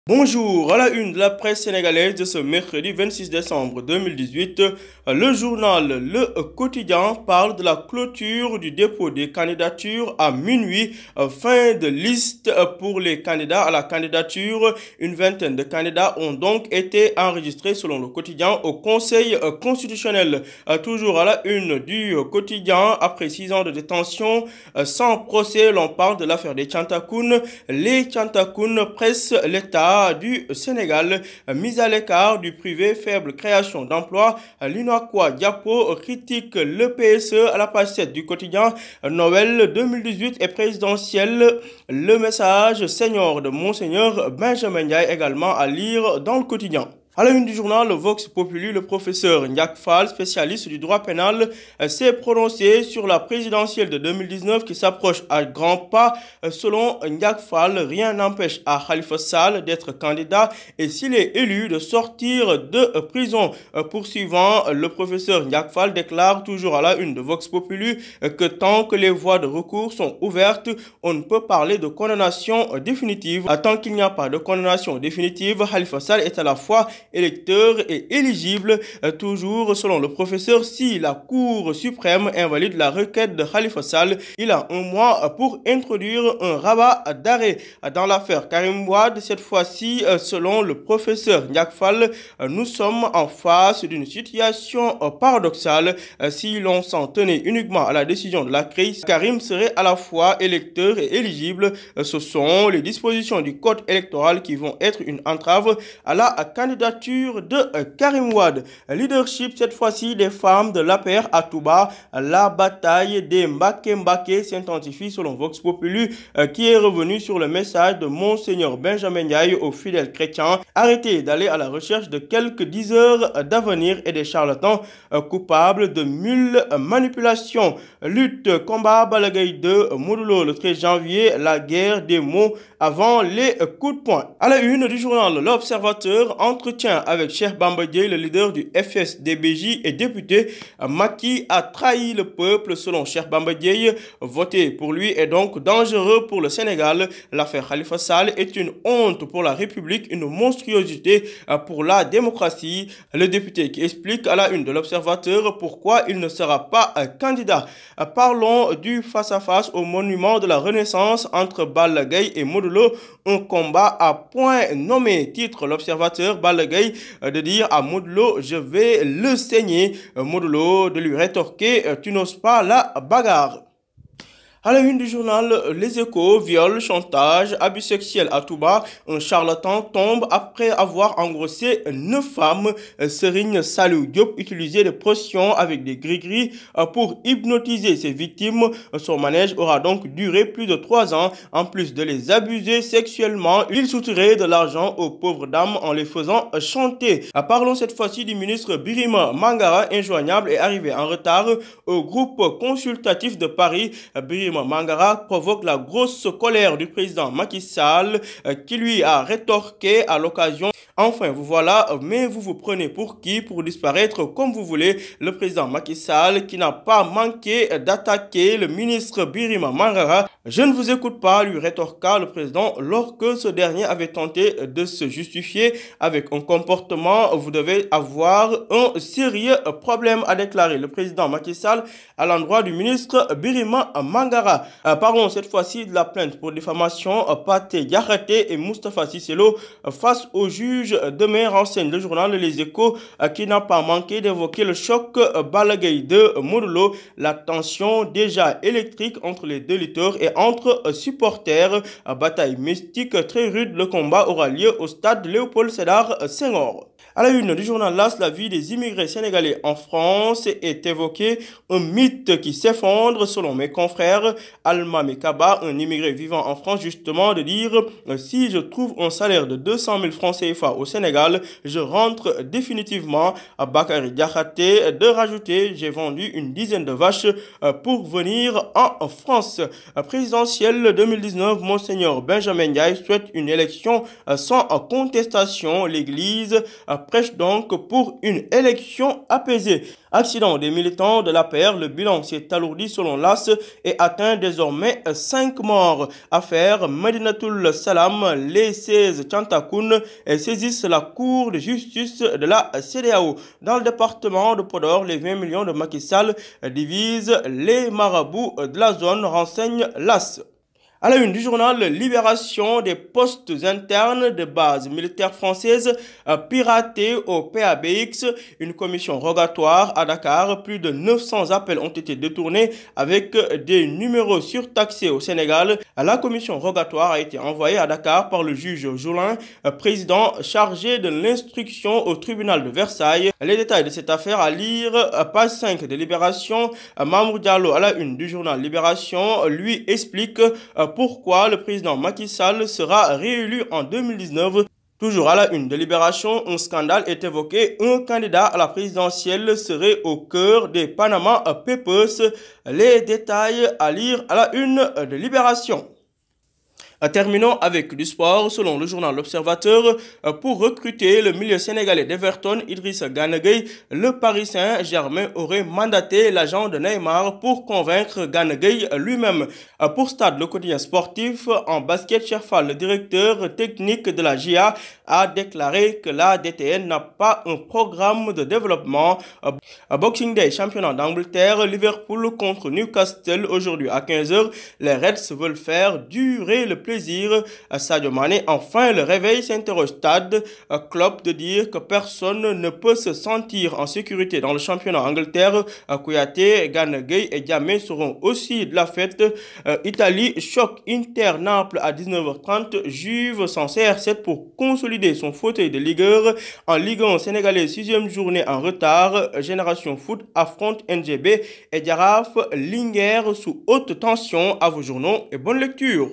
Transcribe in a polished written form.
Bonjour, à la une de la presse sénégalaise de ce mercredi 26 décembre 2018, le journal Le Quotidien parle de la clôture du dépôt des candidatures à minuit, fin de liste pour les candidats à la candidature. Une vingtaine de candidats ont donc été enregistrés selon Le Quotidien au Conseil constitutionnel. Toujours à la une du Quotidien, après 6 ans de détention sans procès, l'on parle de l'affaire des Tchantakoun. Les Tchantakoun pressent l'État du Sénégal, mise à l'écart du privé, faible création d'emplois. L'Unacois Diapo critique le PSE à la page 7 du quotidien. Noël 2018 est présidentiel. Le message senior de Monseigneur Benjamin Ndiaye également à lire dans le quotidien. À la une du journal Vox Populi, le professeur Ndiak Fall, spécialiste du droit pénal, s'est prononcé sur la présidentielle de 2019 qui s'approche à grands pas. Selon Ndiak Fall, rien n'empêche à Khalifa Sall d'être candidat et s'il est élu de sortir de prison. Poursuivant, le professeur Ndiak Fall déclare toujours à la une de Vox Populi que tant que les voies de recours sont ouvertes, on ne peut parler de condamnation définitive. Tant qu'il n'y a pas de condamnation définitive, Khalifa Sall est à la fois électeur et éligible. Toujours selon le professeur, si la Cour suprême invalide la requête de Khalifa Sall, il a un mois pour introduire un rabat d'arrêt. Dans l'affaire Karim Wade, cette fois-ci, selon le professeur Ndiak Fall, nous sommes en face d'une situation paradoxale. Si l'on s'en tenait uniquement à la décision de la CREI, Karim serait à la fois électeur et éligible. Ce sont les dispositions du code électoral qui vont être une entrave à la candidature de Karim Wade. Leadership cette fois-ci des femmes de l'APR à Touba. La bataille des Mbake s'intensifie selon Vox Populi qui est revenu sur le message de Monseigneur Benjamin Ndiaye aux fidèles chrétiens. Arrêtez d'aller à la recherche de quelques 10 heures d'avenir et des charlatans coupables de mille manipulations. Lutte, combat, Balla Gaye 2, Modou Lo le 13 janvier, la guerre des mots avant les coups de poing. À la une du journal L'Observateur, entretien avec Cheikh Bamba Dièye, le leader du FSDBJ et député. Macky a trahi le peuple selon Cheikh Bamba Dièye. Voter pour lui est donc dangereux pour le Sénégal. L'affaire Khalifa Sall est une honte pour la République, une monstruosité pour la démocratie. Le député qui explique à la une de L'Observateur pourquoi il ne sera pas candidat. Parlons du face-à-face au monument de la Renaissance entre Balla Gaye et Modou Lo, un combat à point nommé, titre L'Observateur. Balla Gaye de dire à Modou Lo, je vais le saigner. Modou Lo de lui rétorquer, tu n'oses pas la bagarre. À la une du journal Les Échos, viol, chantage, abus sexuels à Touba, un charlatan tombe après avoir engrossé 9 femmes. Serigne Saliou Diop utilisait des potions avec des gris-gris pour hypnotiser ses victimes. Son manège aura donc duré plus de 3 ans. En plus de les abuser sexuellement, il soutirait de l'argent aux pauvres dames en les faisant chanter. Parlons cette fois-ci du ministre Birima Mangara, injoignable et arrivé en retard au groupe consultatif de Paris. Birima Mangara provoque la grosse colère du président Macky Sall qui lui a rétorqué à l'occasion. Enfin, vous voilà, mais vous vous prenez pour qui pour disparaître comme vous voulez? Le président Macky Sall qui n'a pas manqué d'attaquer le ministre Birima Mangara. Je ne vous écoute pas, lui rétorqua le président lorsque ce dernier avait tenté de se justifier avec un comportement. Vous devez avoir un sérieux problème, a déclaré le président Macky Sall à l'endroit du ministre Birima Mangara. Parlons cette fois-ci de la plainte pour diffamation. Pathé Diakhaté et Moustapha Cissé Lo face au juge demain, renseigne le journal Les Échos qui n'a pas manqué d'évoquer le choc Balla Gaye de Modou Lo, la tension déjà électrique entre les deux lutteurs et entre supporters. Bataille mystique très rude, le combat aura lieu au stade Léopold Sédar Senghor. À la une du journal LAS, la vie des immigrés sénégalais en France est évoquée. Un mythe qui s'effondre selon mes confrères. Alma Mekaba, un immigré vivant en France, justement, de dire si je trouve un salaire de 200 000 francs CFA au Sénégal, je rentre définitivement. À Bakary Diakhaté de rajouter j'ai vendu une dizaine de vaches pour venir en France. Présidentielle 2019, Monseigneur Benjamin Ndiaye souhaite une élection sans contestation. L'Église prêche donc pour une élection apaisée. Accident des militants de l'APR, le bilan s'est alourdi selon l'AS et atteint désormais 5 morts. Affaire Medinatoul Salam, les 16 Tchantakoun saisissent la Cour de justice de la CEDEAO. Dans le département de Podor, les 20 millions de Macky Sall divisent les marabouts de la zone, renseigne l'AS. À la une du journal Libération, des postes internes de base militaire française piratés au PABX, une commission rogatoire à Dakar. Plus de 900 appels ont été détournés avec des numéros surtaxés au Sénégal. La commission rogatoire a été envoyée à Dakar par le juge Joulin, président chargé de l'instruction au tribunal de Versailles. Les détails de cette affaire à lire, page 5 de Libération. Mamour Diallo, à la une du journal Libération, lui explique pourquoi le président Macky Sall sera réélu en 2019. Toujours à la une de Libération, un scandale est évoqué. Un candidat à la présidentielle serait au cœur des Panama Papers. Les détails à lire à la une de Libération. Terminons avec du sport. Selon le journal L'Observateur, pour recruter le milieu sénégalais d'Everton, Idrissa Gana Gueye, le Paris Saint-Germain aurait mandaté l'agent de Neymar pour convaincre Gana Gueye lui-même. Pour Stade, le quotidien sportif, en basket, Cheikh Fall, le directeur technique de la GIA, a déclaré que la DTN n'a pas un programme de développement. Boxing Day, championnat d'Angleterre, Liverpool contre Newcastle aujourd'hui à 15 h. Les Reds veulent faire durer le plaisir. Sadio Mané, enfin le réveil, s'interroge Stade. Klopp de dire que personne ne peut se sentir en sécurité dans le championnat Angleterre. Kouyaté, Gana Gueye et Diamé seront aussi de la fête. Italie, choc Inter-Naples à 19 h 30. Juve sans CR7 pour consolider son fauteuil de ligueur. En Ligue 1 sénégalais, 6e journée en retard. Génération Foot affronte NGB et Jaraaf Linguère sous haute tension. À vos journaux et bonne lecture.